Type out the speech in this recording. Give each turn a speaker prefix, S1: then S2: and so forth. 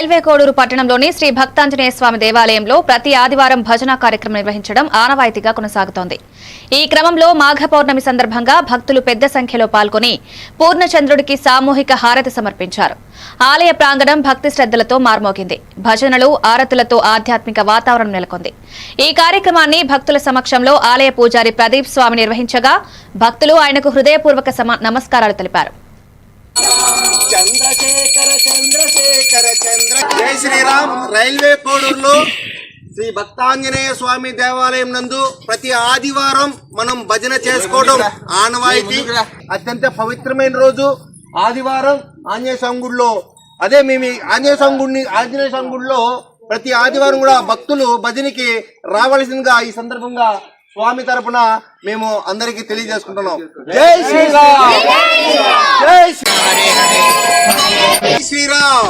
S1: Railway Koduru పట్టణంలోని శ్రీ భక్తాంజనేయ స్వామి దేవాలయంలో ప్రతి ఆదివారం భజన కార్యక్రమం నిర్వహించడం ఆనవాయితీగా కొనసాగుతోంది. ఈ క్రమంలో మాఘ పౌర్ణమి సందర్భంగా భక్తులు పెద్ద సంఖ్యలో పాల్గొని పూర్ణచంద్రుడికి సామూహిక హారతి సమర్పించారు. ఆలయ ప్రాంగణం భక్తి శ్రద్ధలతో మార్మోగింది. భజనలు, ఆరతులతో ఆధ్యాత్మిక వాతావరణం నెలకొంది. ఈ కార్యక్రమాన్ని భక్తుల సమక్షంలో ఆలయ పూజారి ప్రదీప్ స్వామి నిర్వహించగా భక్తులు ఆయనకు హృదయపూర్వక నమస్కారాలు తెలిపారు.
S2: జై శ్రీరామ్. రైల్వే కోడూరులో శ్రీ భక్తాంజనేయ స్వామి దేవాలయం నందు ప్రతి ఆదివారం మనం భజన చేసుకోవడం ఆనవాయితీ. అత్యంత పవిత్రమైన రోజు ఆదివారం. ఆంజనేయ స్వామి గుడిలో మేము ఆంజనేయ స్వామి గుడిలో ప్రతి ఆదివారం కూడా భక్తులు భజనకి రావాల్సిందిగా ఈ సందర్భంగా స్వామి తరపున మేము అందరికీ తెలియజేసుకుంటున్నాం. జై శ్రీరామ్. జై శ్రీరామ్.